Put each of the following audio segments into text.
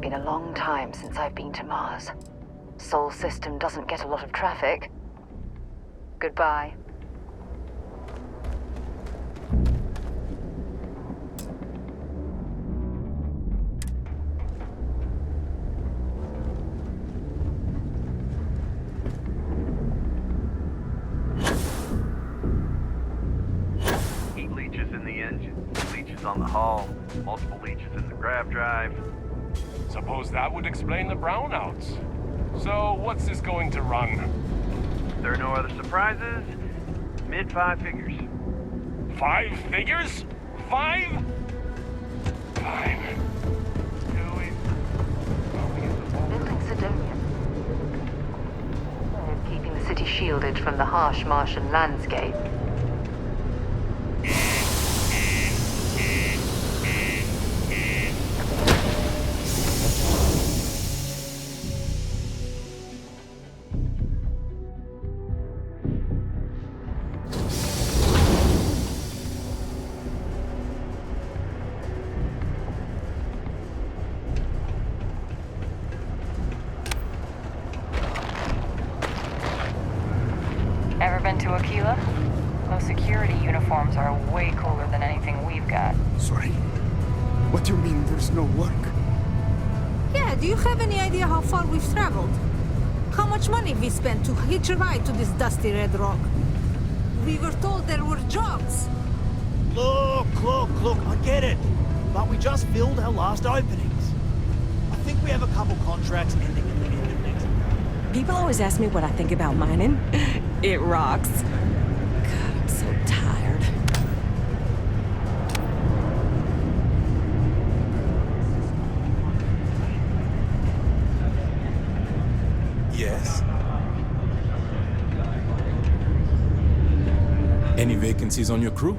been a long time since I've been to Mars. Sol system doesn't get a lot of traffic. Goodbye. Heat leeches in the engine, leeches on the hull, multiple leeches in the grav drive. Suppose that would explain the brownouts. So, what's this going to run? If there are no other surprises, mid 5 figures. 5 figures? 5? 5. Building Sidonian. Keeping the city shielded from the harsh Martian landscape. Ever been to Aquila? Those security uniforms are way cooler than anything we've got. Sorry? What do you mean there's no work? Yeah, do you have any idea how far we've traveled? How much money we spent to hitch a ride to this dusty red rock? We were told there were jobs. Look, I get it. But we just filled our last openings. I think we have a couple contracts ending at the end of next year. People always ask me what I think about mining. It rocks. God, I'm so tired. Yes? Any vacancies on your crew?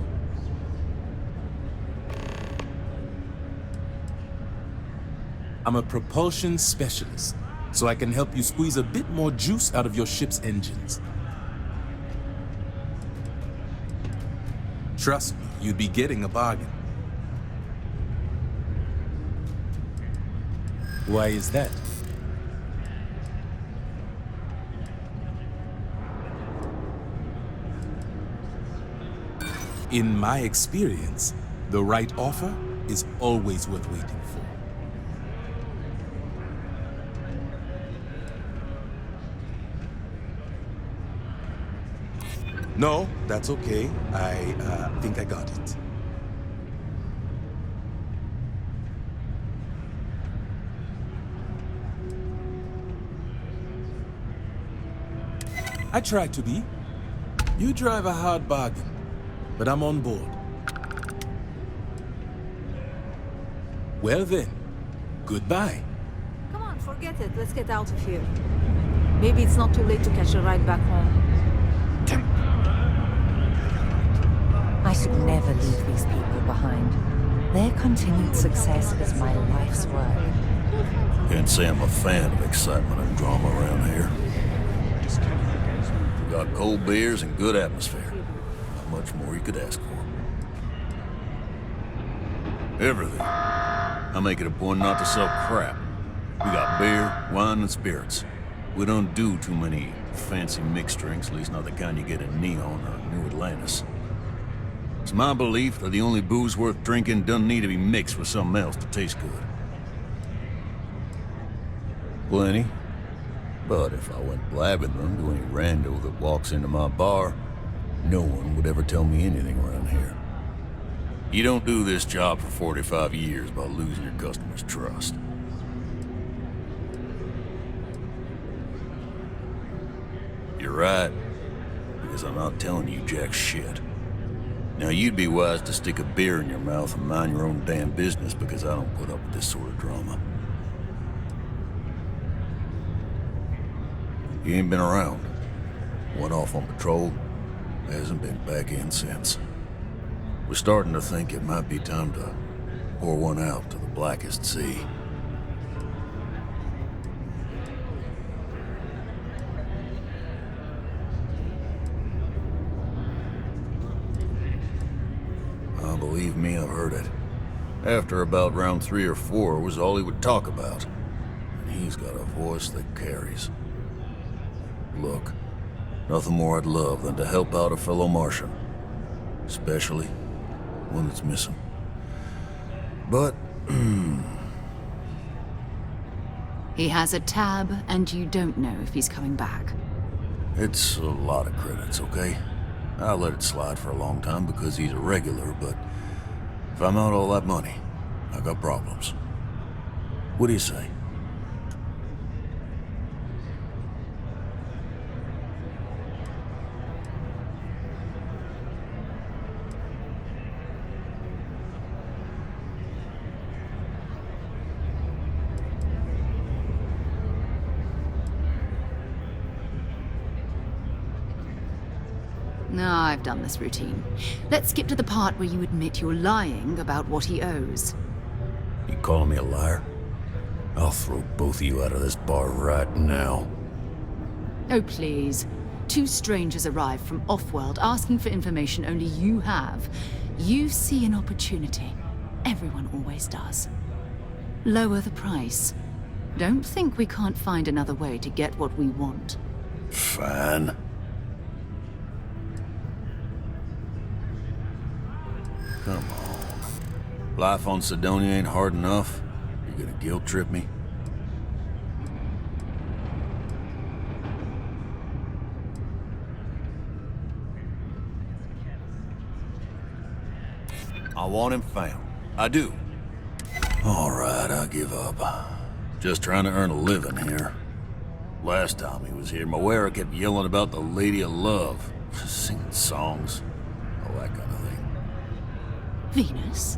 I'm a propulsion specialist, so I can help you squeeze a bit more juice out of your ship's engines. Trust me, you'd be getting a bargain. Why is that? In my experience, the right offer is always worth waiting for. No, that's okay. I think I got it. I try to be. You drive a hard bargain, but I'm on board. Well then, goodbye. Come on, forget it. Let's get out of here. Maybe it's not too late to catch a ride back home. I should never leave these people behind. Their continued success is my life's work. Can't say I'm a fan of excitement and drama around here. We got cold beers and good atmosphere. Not much more you could ask for. Everything. I make it a point not to sell crap. We got beer, wine, and spirits. We don't do too many fancy mixed drinks, at least not the kind you get in Neon or New Atlantis. It's my belief that the only booze worth drinking doesn't need to be mixed with something else to taste good. Plenty. But if I went blabbing them to any rando that walks into my bar, no one would ever tell me anything around here. You don't do this job for 45 years by losing your customers' trust. You're right, because I'm not telling you jack shit. Now, you'd be wise to stick a beer in your mouth and mind your own damn business, because I don't put up with this sort of drama. You ain't been around. Went off on patrol, hasn't been back in since. We're starting to think it might be time to pour one out to the blackest sea. Believe me, I've heard it. After about round 3 or 4 was all he would talk about. he's got a voice that carries. Look, nothing more I'd love than to help out a fellow Martian. Especially one that's missing. But, He has a tab, and you don't know if he's coming back. it's a lot of credits, okay? I let it slide for a long time because he's a regular, but if I'm out all that money, I got problems. What do you say? Now I've done this routine. Let's skip to the part where you admit you're lying about what he owes. You calling me a liar? I'll throw both of you out of this bar right now. Oh, please. Two strangers arrive from off-world asking for information only you have. You see an opportunity. Everyone always does. Lower the price. Don't think we can't find another way to get what we want. Fine. Come on. Life on Sidonia ain't hard enough. You gonna guilt trip me? I want him found. I do. All right, I give up. Just trying to earn a living here. Last time he was here, Moira kept yelling about the Lady of Love. Singing songs. All that kind of thing. Venus?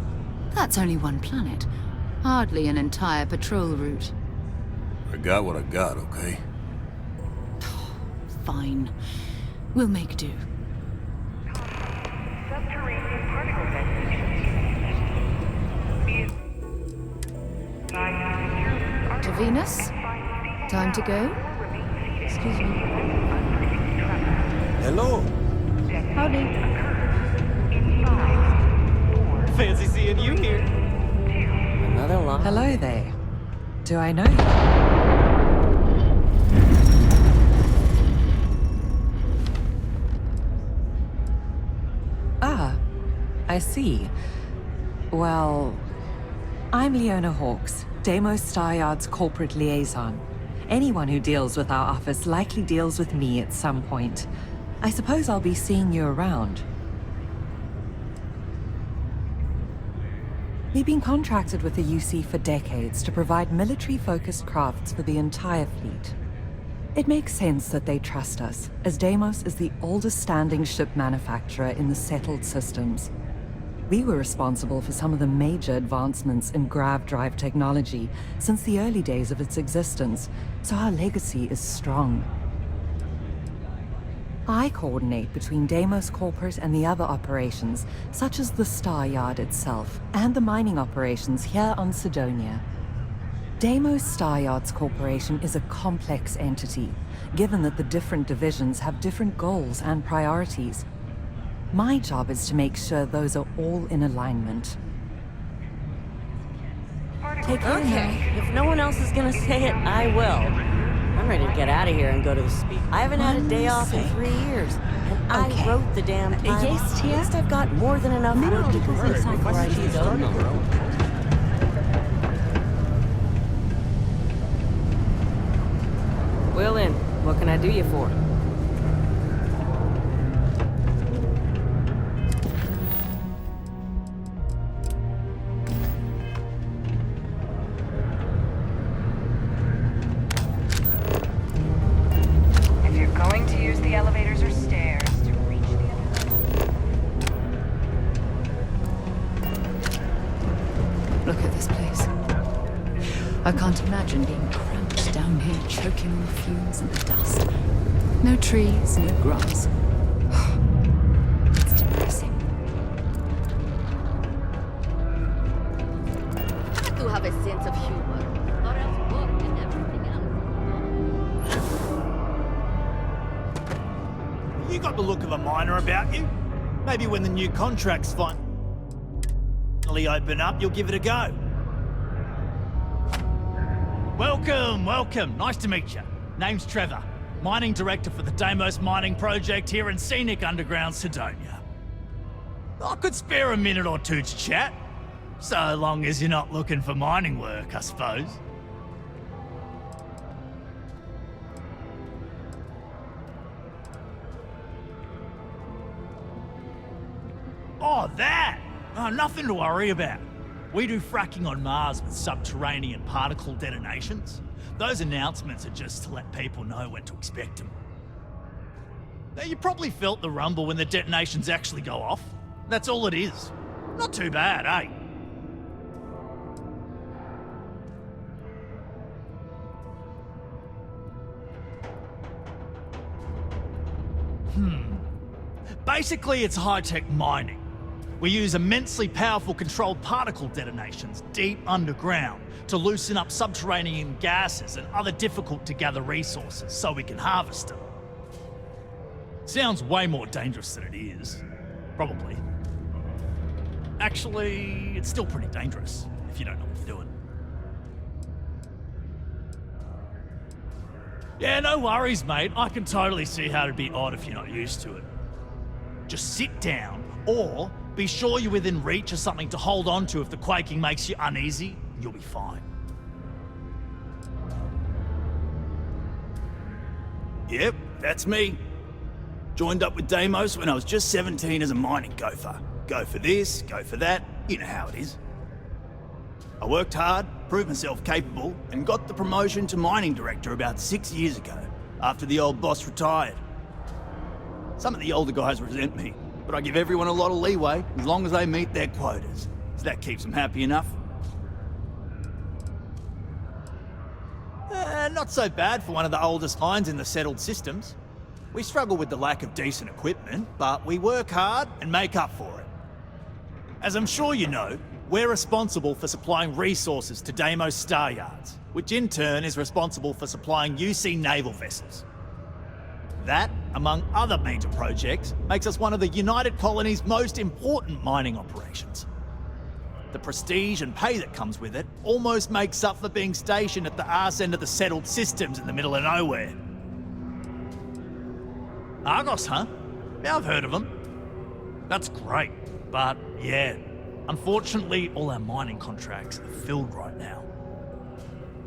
That's only one planet. Hardly an entire patrol route. I got what I got, okay? Fine. We'll make do. Subterranean particle ventilation. To Venus? Time to go? Excuse me. Hello. Howdy. Fancy seeing you here. Another line. Hello there. Do I know you? Ah, I see. Well, I'm Leona Hawks, Deimos Staryard's corporate liaison. Anyone who deals with our office likely deals with me at some point. I suppose I'll be seeing you around. We've been contracted with the UC for decades to provide military-focused crafts for the entire fleet. It makes sense that they trust us, as Deimos is the oldest standing ship manufacturer in the settled systems. We were responsible for some of the major advancements in grav drive technology since the early days of its existence, so our legacy is strong. I coordinate between Deimos Corporate and the other operations, such as the Staryard itself, and the mining operations here on Sidonia. Deimos Staryard's corporation is a complex entity, given that the different divisions have different goals and priorities. My job is to make sure those are all in alignment. Take care now. If no one else is gonna say it, I will. I'm ready to get out of here and go to the speak. I haven't had a day off in 3 years, and I wrote the damn time. Yes, Tia? At least I've got more than enough work to complete before I need to go. Will in. What can I do you for? If you're going to use the elevators or stairs to reach the other level. Look at this place. I can't imagine being cramped down here, choking on the fumes and the dust. No trees, no grass. It's depressing. To have a sense of humor, or else work and everything else. You got the look of a miner about you. Maybe when the new contracts finally open up, you'll give it a go. Welcome, welcome. Nice to meet you. Name's Trevor, mining director for the Deimos mining project here in scenic underground Sidonia. I could spare a minute or two to chat, so long as you're not looking for mining work, I suppose. Oh, that! Oh, nothing to worry about. We do fracking on Mars with subterranean particle detonations. Those announcements are just to let people know when to expect them. Now, you probably felt the rumble when the detonations actually go off. That's all it is. Not too bad, eh? Basically, it's high-tech mining. We use immensely powerful controlled particle detonations deep underground to loosen up subterranean gases and other difficult-to-gather resources so we can harvest them. Sounds way more dangerous than it is. Probably. Actually, it's still pretty dangerous if you don't know what you're doing. Yeah, no worries, mate. I can totally see how it'd be odd if you're not used to it. Just sit down, or be sure you're within reach of something to hold on to if the quaking makes you uneasy, and you'll be fine. Yep, that's me. Joined up with Deimos when I was just 17 as a mining gopher. Go for this, go for that, you know how it is. I worked hard, proved myself capable, and got the promotion to mining director about 6 years ago, after the old boss retired. Some of the older guys resent me, but I give everyone a lot of leeway as long as they meet their quotas, so that keeps them happy enough. Not so bad for one of the oldest mines in the settled systems. We struggle with the lack of decent equipment, but we work hard and make up for it. As I'm sure you know, we're responsible for supplying resources to Deimos Star Yards, which in turn is responsible for supplying UC naval vessels. That, among other major projects, makes us one of the United Colony's most important mining operations. The prestige and pay that comes with it almost makes up for being stationed at the arse end of the settled systems in the middle of nowhere. Argos, huh? Yeah, I've heard of them. That's great, but yeah, unfortunately all our mining contracts are filled right now.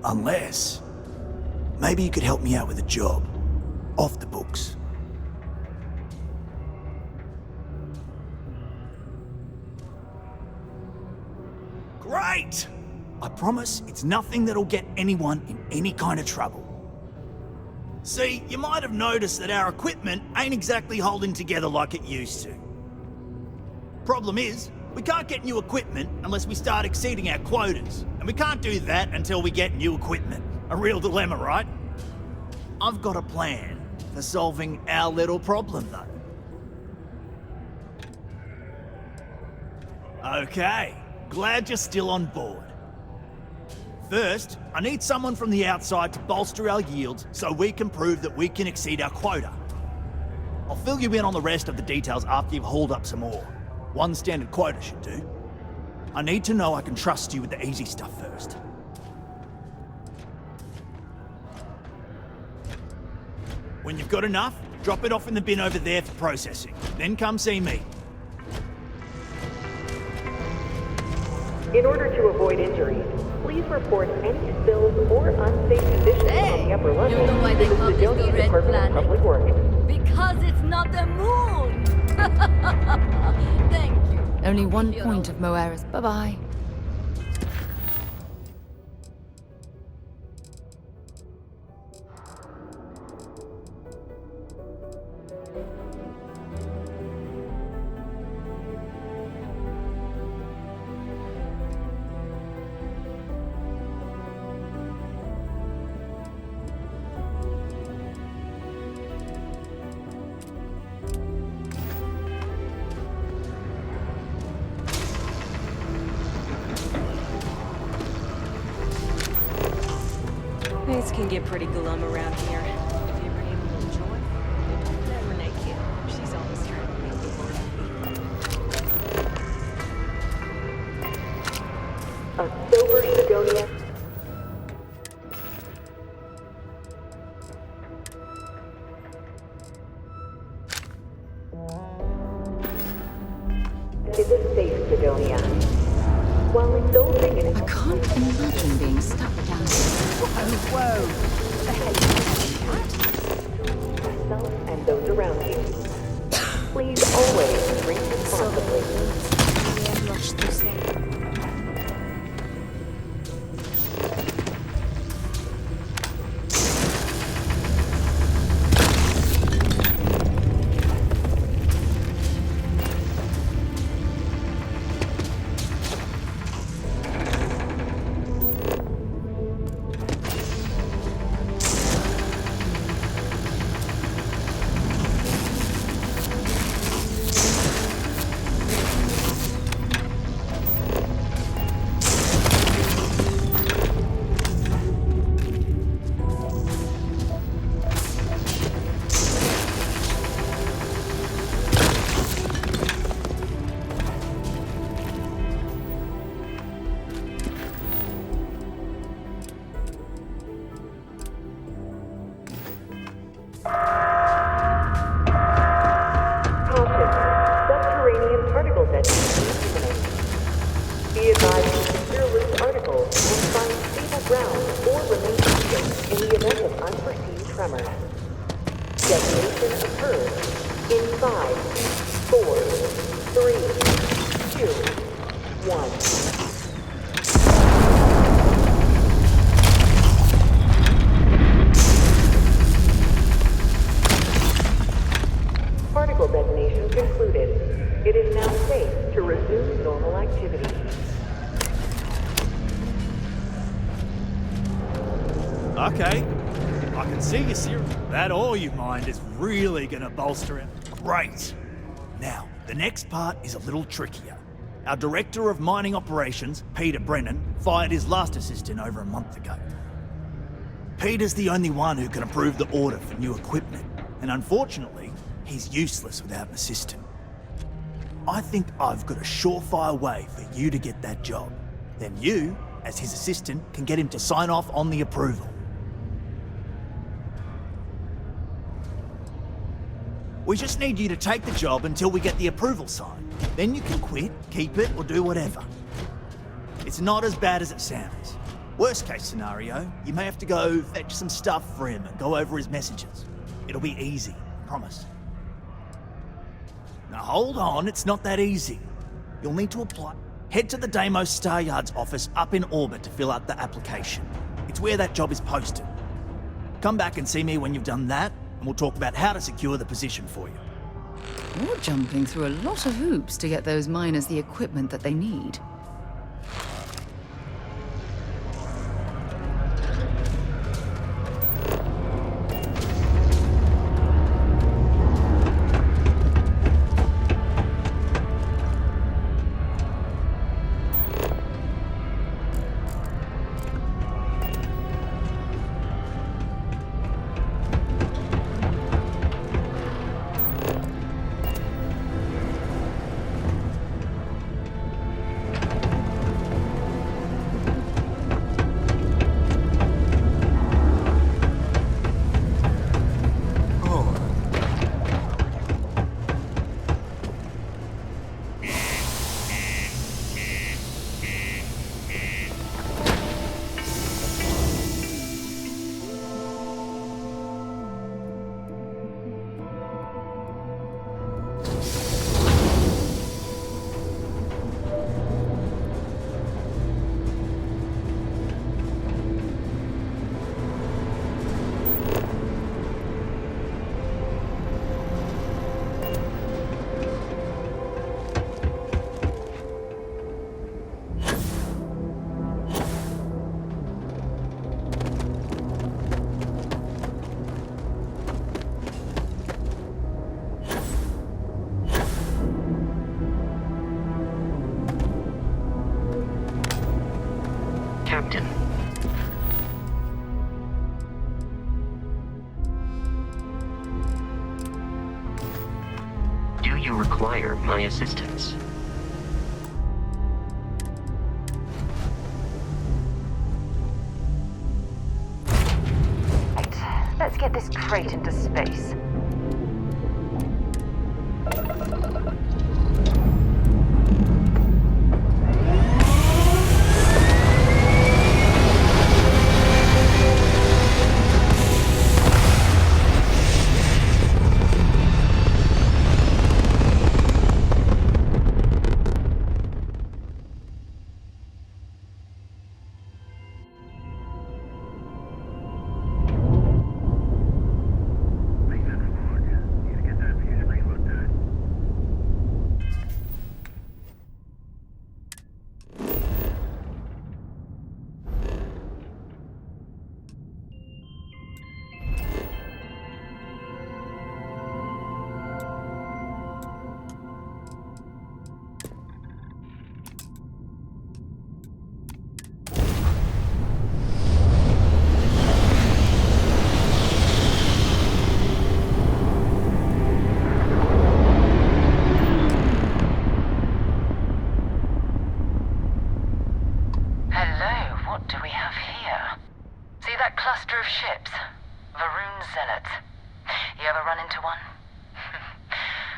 Unless, maybe you could help me out with a job. Off the books. Great! I promise it's nothing that'll get anyone in any kind of trouble. See, you might have noticed that our equipment ain't exactly holding together like it used to. Problem is, we can't get new equipment unless we start exceeding our quotas, and we can't do that until we get new equipment. A real dilemma, right? I've got a plan for solving our little problem, though. Okay, glad you're still on board. First, I need someone from the outside to bolster our yields so we can prove that we can exceed our quota. I'll fill you in on the rest of the details after you've hauled up some more. One standard quota should do. I need to know I can trust you with the easy stuff first. When you've got enough, drop it off in the bin over there for processing. Then come see me. In order to avoid injuries, please report any spills or unsafe conditions on the upper level. You know why they call this the Red Department of Public Works. Because it's not the moon! Thank you. Only one point of Moeris. Bye-bye. Things can get pretty glum around here. If you ever need a little joy, you don't let Renee kid. She's always trying to make people happy. A sober Sidonia. getting stuck down here. Whoa! Yourself and those around you. Please always drink responsibly. Be advised to secure loose articles and find stable ground or remain active in the event of unforeseen tremors. Detonation occurs in 5, 4, 3, 2, 1. Particle detonation concluded. It is now safe to resume normal activity. Okay. I can see you serious. That all you mind is really gonna bolster him. Great. Now, the next part is a little trickier. Our Director of Mining Operations, Peter Brennan, fired his last assistant over a month ago. Peter's the only one who can approve the order for new equipment, and unfortunately, he's useless without an assistant. I think I've got a surefire way for you to get that job. Then you, as his assistant, can get him to sign off on the approval. We just need you to take the job until we get the approval signed. Then you can quit, keep it, or do whatever. It's not as bad as it sounds. Worst case scenario, you may have to go fetch some stuff for him and go over his messages. It'll be easy, I promise. Now hold on, it's not that easy. You'll need to apply. Head to the Deimos Star Yard's office up in orbit to fill out the application. It's where that job is posted. Come back and see me when you've done that, and we'll talk about how to secure the position for you. You're jumping through a lot of hoops to get those miners the equipment that they need. Captain. Do you require my assistance? Right, let's get this crate into space. What do we have here? See that cluster of ships? Varun Zealots. You ever run into one?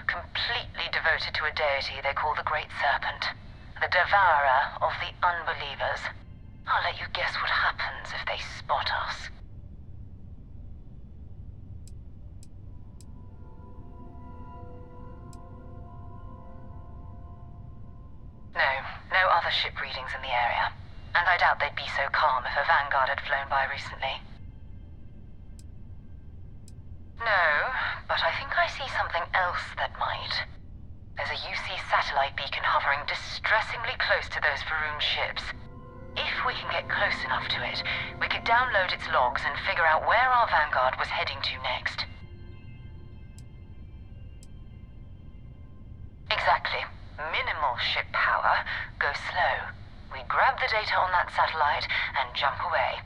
Completely devoted to a deity they call the Great Serpent. The devourer of the unbelievers. I'll let you guess what happens if they spot us. No other ship readings in the area. And I doubt they'd be so calm if a Vanguard had flown by recently. No, but I think I see something else that might. There's a UC satellite beacon hovering distressingly close to those Varun ships. If we can get close enough to it, we could download its logs and figure out where our Vanguard was heading to next. Exactly. Minimal ship power, go slow. We grab the data on that satellite and jump away.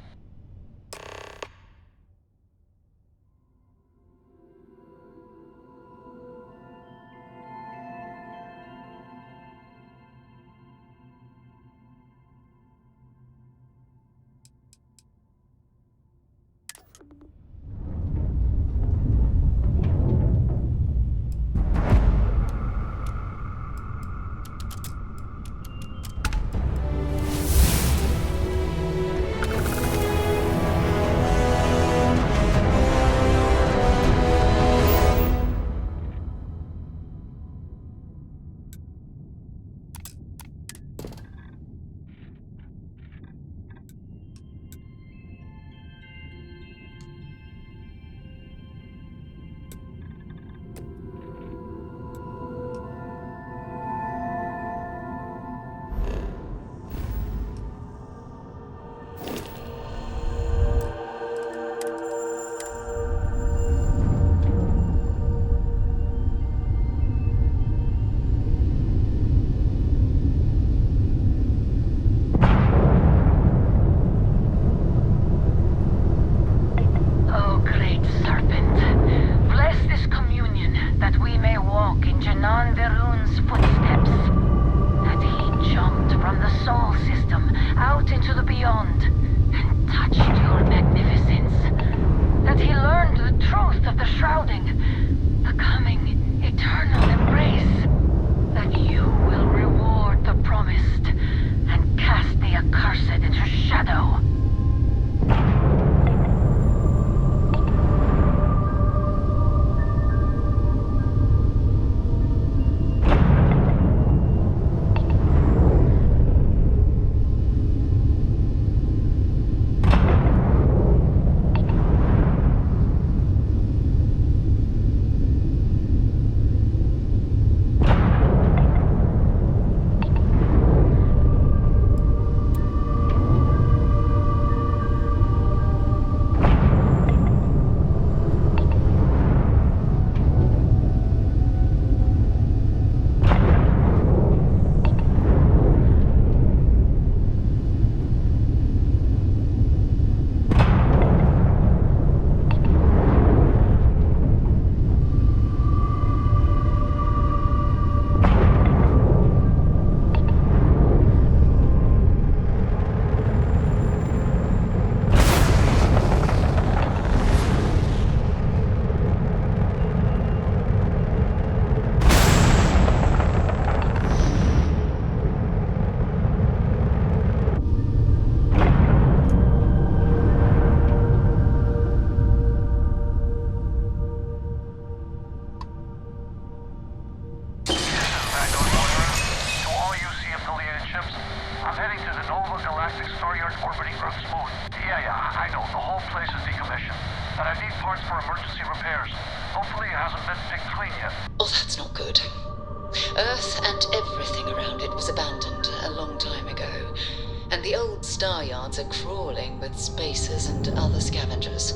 Crawling with spacers and other scavengers.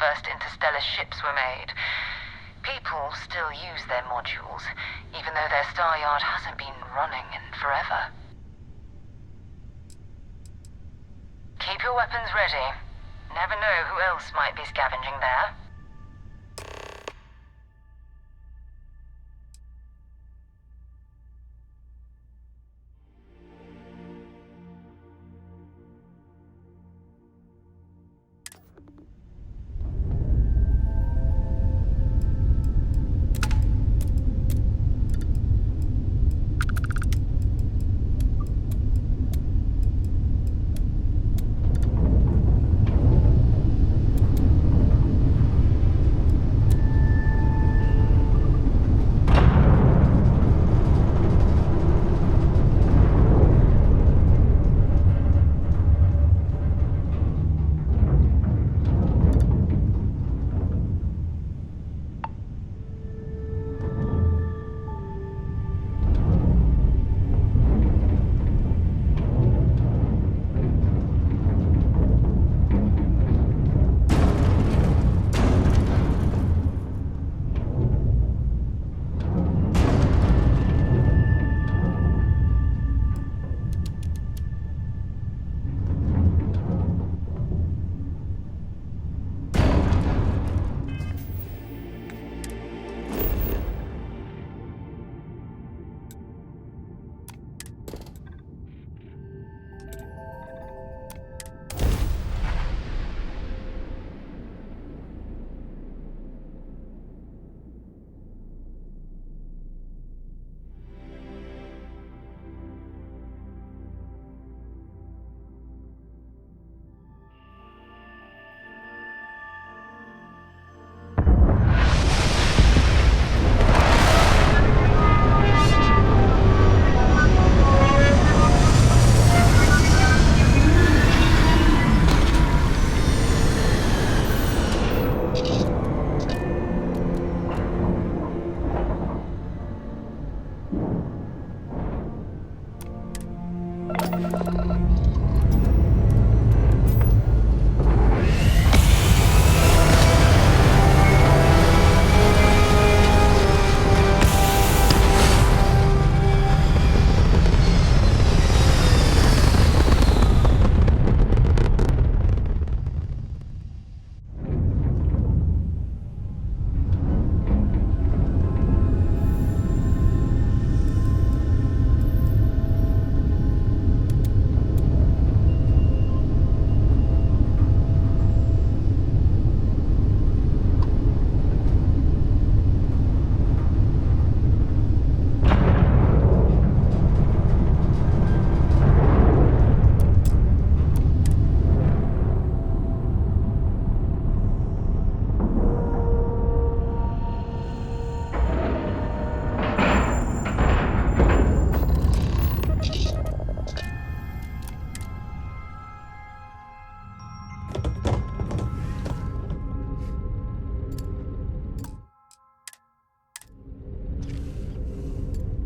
first interstellar ships were made. People still use their modules, even though their star yard hasn't been running in forever. Keep your weapons ready. Never know who else might be scavenging there.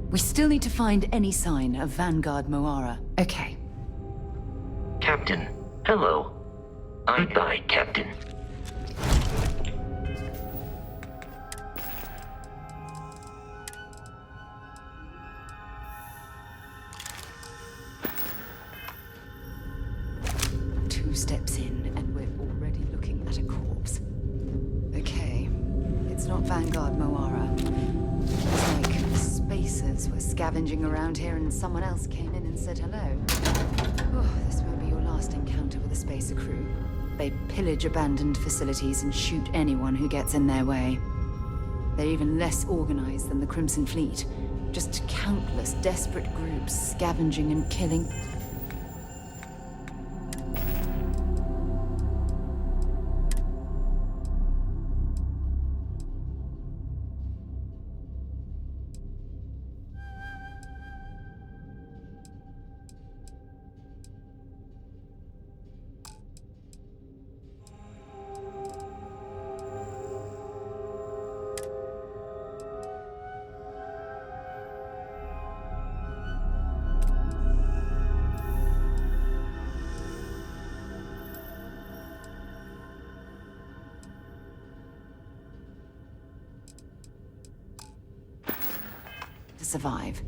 We still need to find any sign of Vanguard Moara. Okay. Captain, hello. Aye, Captain. Two steps in, and we're already looking at a corpse. Okay. It's not Vanguard Moara. It's like spacers were scavenging around here and someone else came in and said hello. Oh, this won't be your last encounter with a spacer crew. They pillage abandoned facilities and shoot anyone who gets in their way. They're even less organized than the Crimson Fleet. Just countless desperate groups scavenging and killing. survive.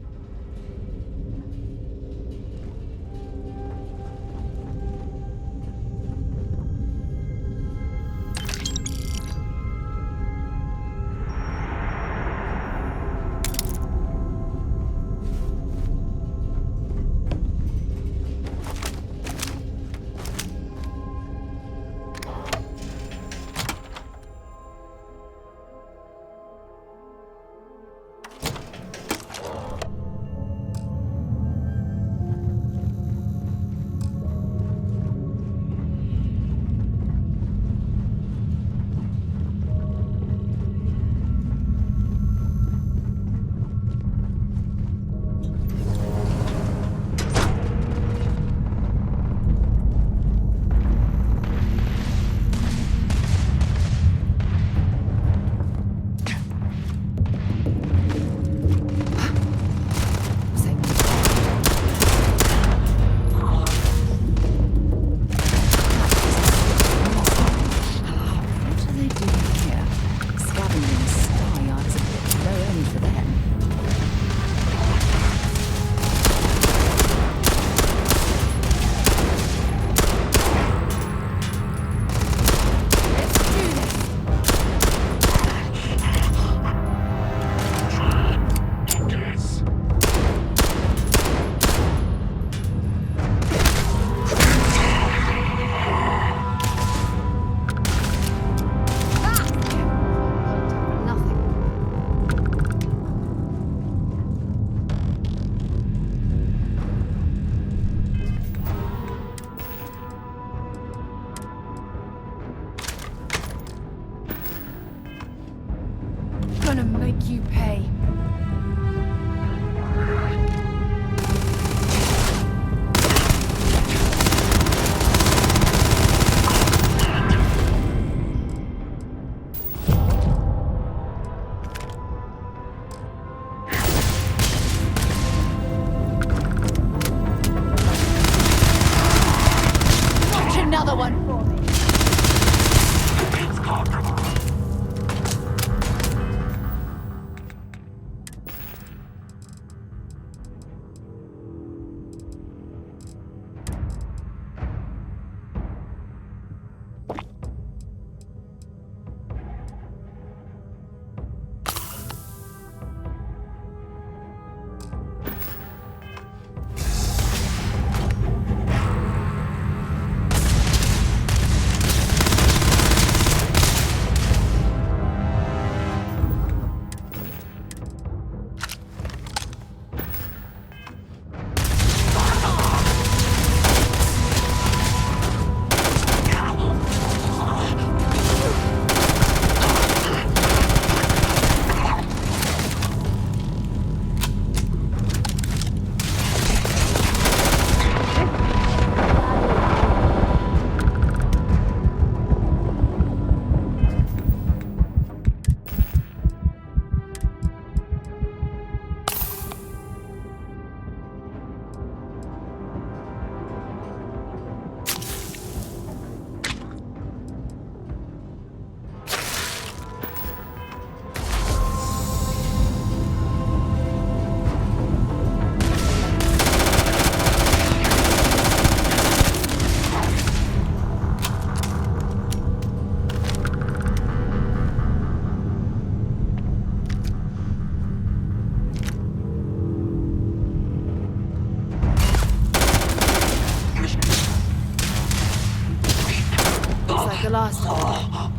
Gonna make you pay. Watch another one for me. Like the last time.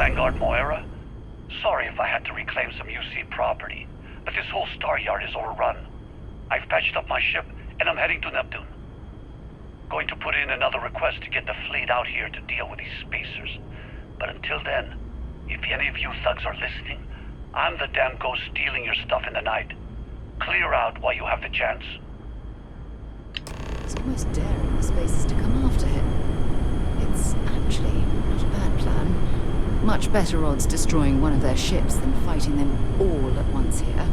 Vanguard Moira? Sorry if I had to reclaim some UC property, but this whole star yard is overrun. I've patched up my ship, and I'm heading to Neptune. Going to put in another request to get the fleet out here to deal with these spacers. But until then, if any of you thugs are listening, I'm the damn ghost stealing your stuff in the night. Clear out while you have the chance. It's almost daring the spacers to come after him. It's actually not a bad plan. Much better odds destroying one of their ships than fighting them all at once here.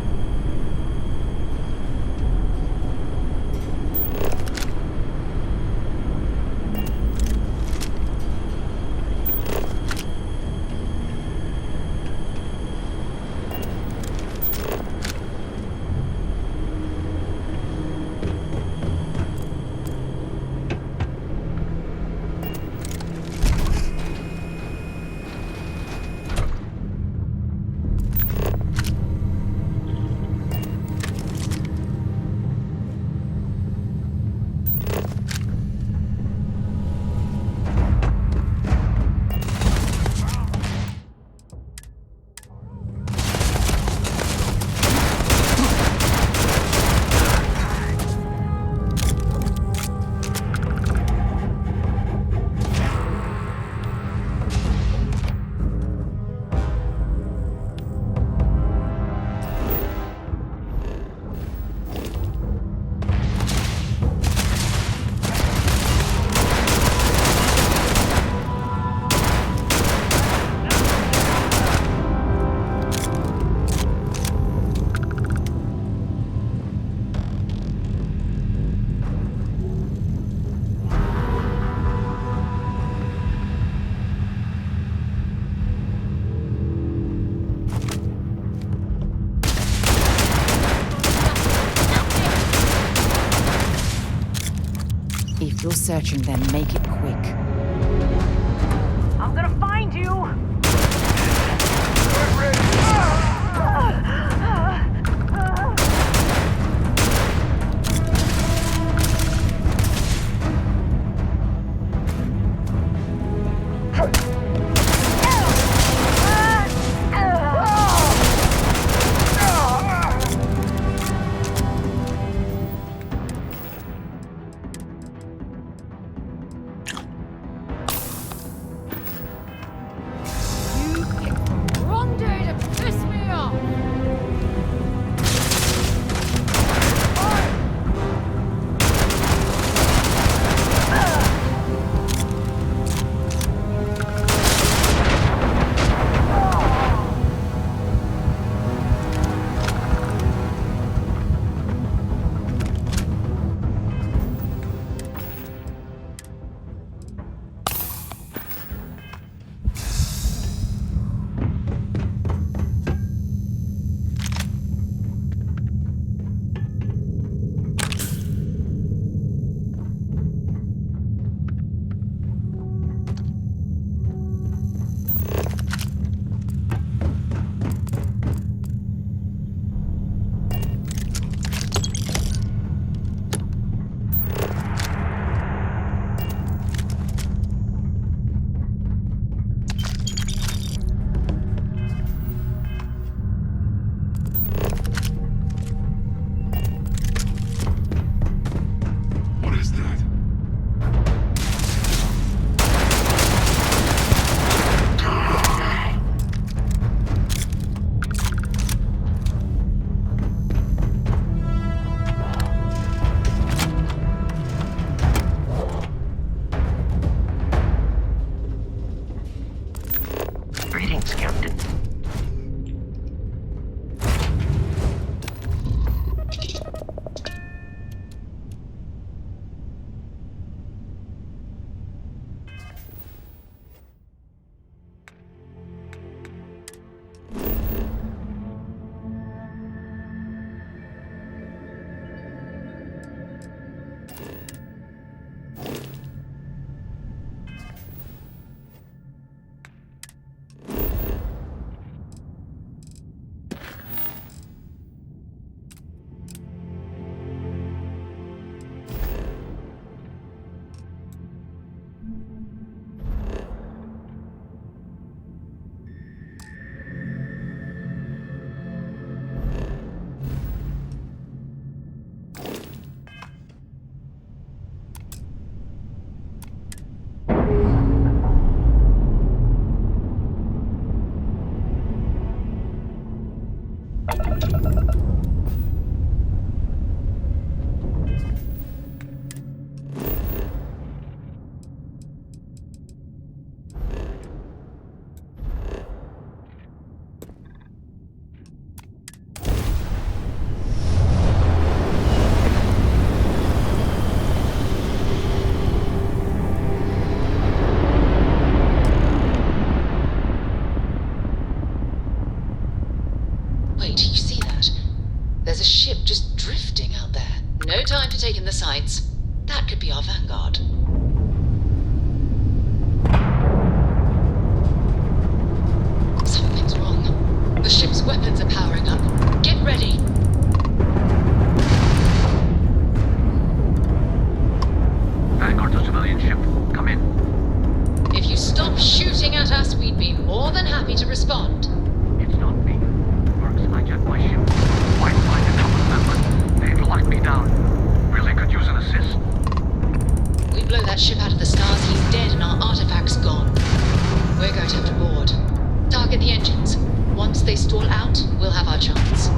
If you're searching them, make it quick. I'm gonna find you! more than happy to respond. It's not me. Mercs hijacked my ship. Might find a couple of members. They've locked me down. Really could use an assist. We blow that ship out of the stars, he's dead and our artifact's gone. We're going to have to board. Target the engines. Once they stall out, we'll have our chance.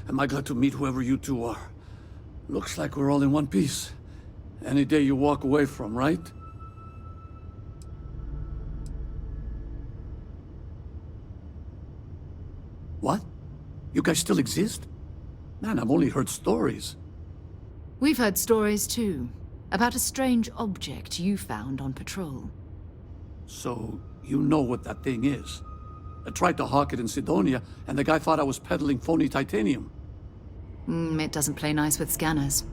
Am I glad to meet whoever you two are. Looks like we're all in one piece. Any day you walk away from, right? What? You guys still exist? Man, I've only heard stories. We've heard stories too, about a strange object you found on patrol. So, you know what that thing is? I tried to hawk it in Sidonia, and the guy thought I was peddling phony titanium. It doesn't play nice with scanners.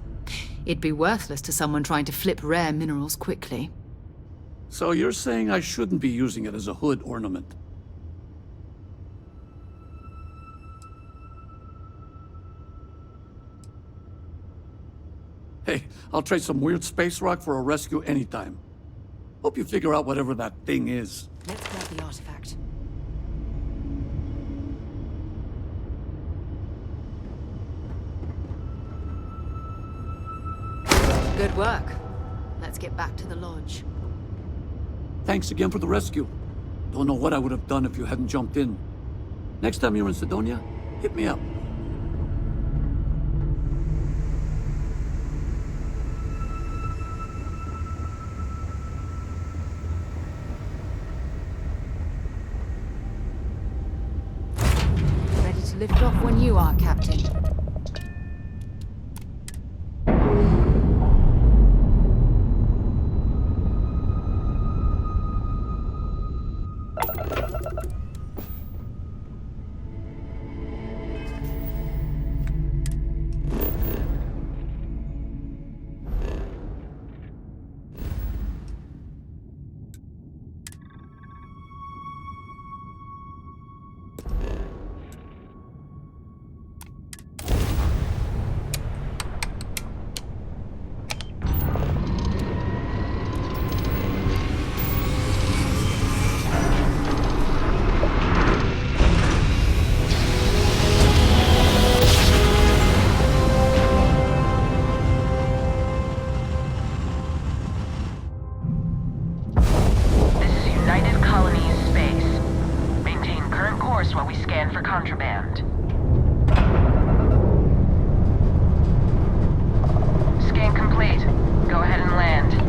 It'd be worthless to someone trying to flip rare minerals quickly. So you're saying I shouldn't be using it as a hood ornament? Hey, I'll trade some weird space rock for a rescue anytime. Hope you figure out whatever that thing is. Let's grab the artifact. Good work. Let's get back to the lodge. Thanks again for the rescue. Don't know what I would have done if you hadn't jumped in. Next time you're in Sidonia, hit me up. Ready to lift off when you are, Captain. While we scan for contraband. Scan complete. Go ahead and land.